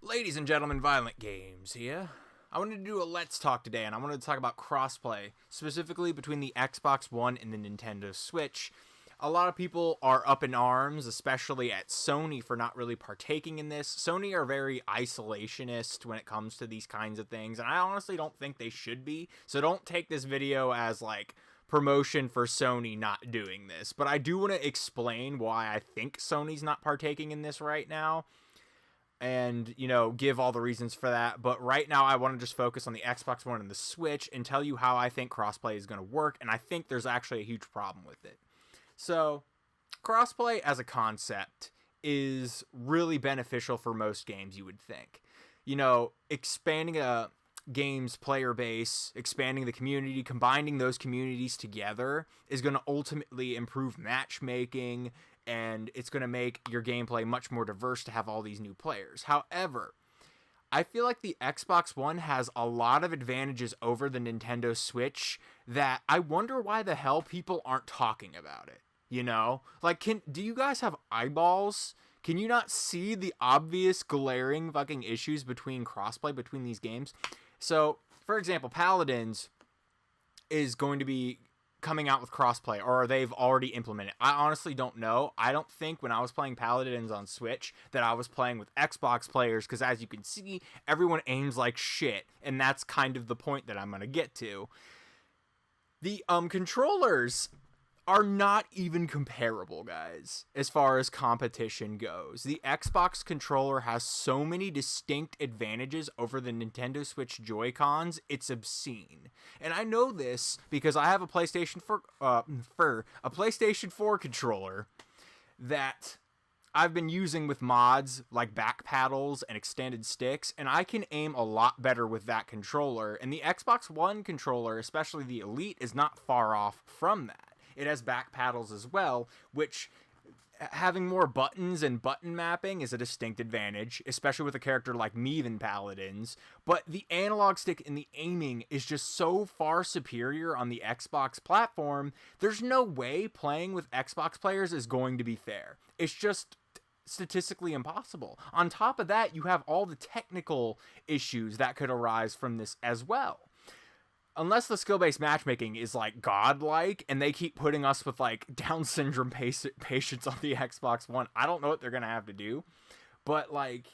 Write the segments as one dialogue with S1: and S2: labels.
S1: Ladies and gentlemen, Violent Games here. I wanted to do a Let's Talk today, and I wanted to talk about crossplay, specifically between the Xbox One and the Nintendo Switch. A lot of people are up in arms, especially at Sony, for not really partaking in this. Sony are very isolationist when it comes to these kinds of things, and I honestly don't think they should be. So don't take this video as, like, promotion for Sony not doing this. But I do want to explain why I think Sony's not partaking in this right now, and, you know, give all the reasons for that. But right now I want to just focus on the Xbox One and the Switch and tell you how I think crossplay is going to work, and I think there's actually a huge problem with it. So, crossplay as a concept is really beneficial for most games, you would think. You know, expanding a game's player base, expanding the community, combining those communities together is going to ultimately improve matchmaking, and it's going to make your gameplay much more diverse to have all these new players. However, I feel like the Xbox One has a lot of advantages over the Nintendo Switch that I wonder why the hell people aren't talking about it. You know? Like, do you guys have eyeballs? Can you not see the obvious glaring fucking issues between crossplay between these games? So, for example, Paladins is going to be coming out with crossplay, or they've already implemented. I honestly don't know. I don't think when I was playing Paladins on Switch that I was playing with Xbox players, because as you can see, everyone aims like shit, and that's kind of the point that I'm going to get to. The controllers are not even comparable, guys, as far as competition goes. The Xbox controller has so many distinct advantages over the Nintendo Switch Joy-Cons, it's obscene. And I know this because I have a PlayStation 4 controller that I've been using with mods like back paddles and extended sticks, and I can aim a lot better with that controller. And the Xbox One controller, especially the Elite, is not far off from that. It has back paddles as well, which having more buttons and button mapping is a distinct advantage, especially with a character like me in Paladins. But the analog stick and the aiming is just so far superior on the Xbox platform, there's no way playing with Xbox players is going to be fair. It's just statistically impossible. On top of that, you have all the technical issues that could arise from this as well. Unless the skill-based matchmaking is, like, godlike, and they keep putting us with, like, Down syndrome patients on the Xbox One, I don't know what they're going to have to do. But, like,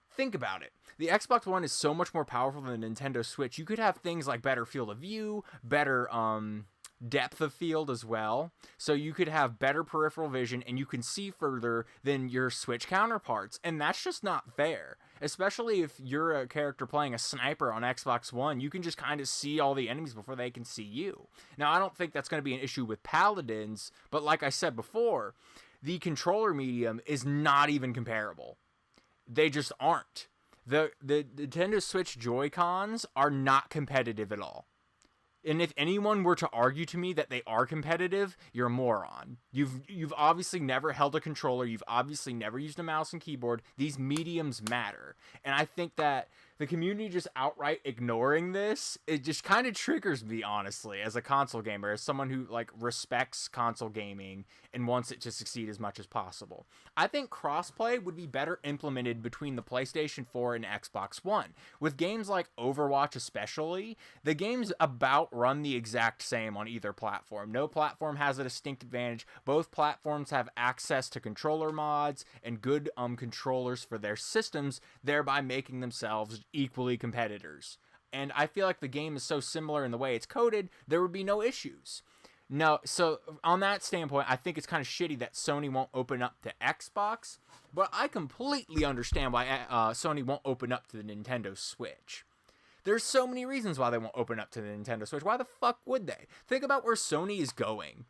S1: think about it. The Xbox One is so much more powerful than the Nintendo Switch. You could have things like better field of view, better, depth of field as well. So you could have better peripheral vision, and you can see further than your Switch counterparts. And that's just not fair. Especially if you're a character playing a sniper on Xbox One, you can just kind of see all the enemies before they can see you. Now, I don't think that's going to be an issue with Paladins, but like I said before, the controller medium is not even comparable. They just aren't. The Nintendo Switch Joy-Cons are not competitive at all. And if anyone were to argue to me that they are competitive, you're a moron. You've obviously never held a controller. You've obviously never used a mouse and keyboard. These mediums matter. And I think that the community just outright ignoring this, it just kind of triggers me, honestly, as a console gamer, as someone who, like, respects console gaming and wants it to succeed as much as possible. I think crossplay would be better implemented between the PlayStation 4 and Xbox One. With games like Overwatch especially, the games about run the exact same on either platform. No platform has a distinct advantage. Both platforms have access to controller mods and good controllers for their systems, thereby making themselves equally competitors. And I feel like the game is so similar in the way it's coded, there would be no issues. No, so on that standpoint, I think it's kind of shitty that Sony won't open up to Xbox, but I completely understand why Sony won't open up to the Nintendo Switch. There's so many reasons why they won't open up to the Nintendo Switch. Why the fuck would they? Think about where Sony is going.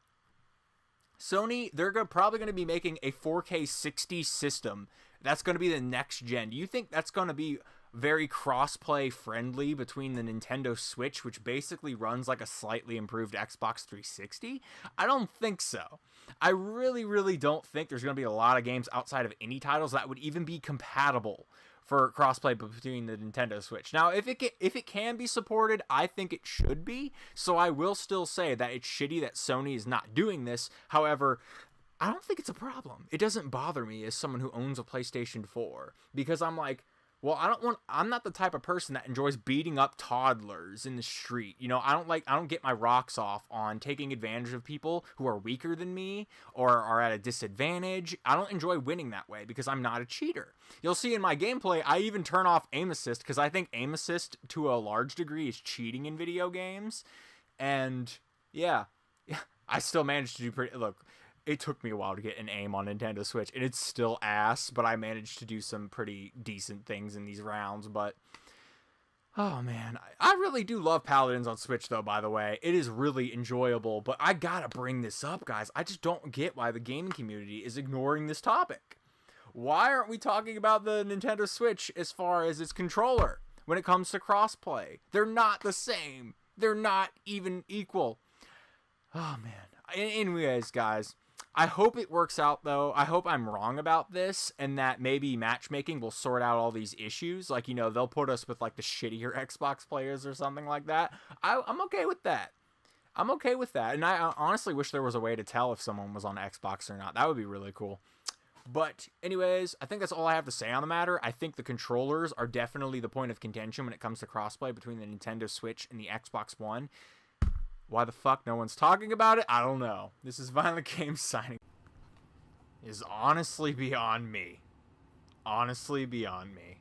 S1: Sony, they're probably going to be making a 4K 60 system. That's going to be the next gen. Do you think that's going to be very cross-play friendly between the Nintendo Switch, which basically runs like a slightly improved Xbox 360? I don't think so. I really, really don't think there's going to be a lot of games outside of any titles that would even be compatible for crossplay between the Nintendo Switch. Now, if it can be supported, I think it should be. So I will still say that it's shitty that Sony is not doing this. However, I don't think it's a problem. It doesn't bother me as someone who owns a PlayStation 4, because I'm like, Well, I'm not the type of person that enjoys beating up toddlers in the street. You know, I don't get my rocks off on taking advantage of people who are weaker than me or are at a disadvantage. I don't enjoy winning that way because I'm not a cheater. You'll see in my gameplay, I even turn off aim assist because I think aim assist to a large degree is cheating in video games. And yeah, I still managed to do pretty, look, it took me a while to get an aim on Nintendo Switch, and it's still ass, but I managed to do some pretty decent things in these rounds. But oh man, I really do love Paladins on Switch though, by the way. It is really enjoyable, but I gotta bring this up, guys. I just don't get why the gaming community is ignoring this topic. Why aren't we talking about the Nintendo Switch as far as its controller when it comes to crossplay? They're not the same. They're not even equal. Oh man. Anyways, guys, I hope it works out, though. I hope I'm wrong about this, and that maybe matchmaking will sort out all these issues. Like, you know, they'll put us with, like, the shittier Xbox players or something like that. I'm okay with that. I'm okay with that. And I honestly wish there was a way to tell if someone was on Xbox or not. That would be really cool. But anyways, I think that's all I have to say on the matter. I think the controllers are definitely the point of contention when it comes to crossplay between the Nintendo Switch and the Xbox One. Why the fuck no one's talking about it? I don't know. This is Violent Games signing. Is honestly beyond me. Honestly beyond me.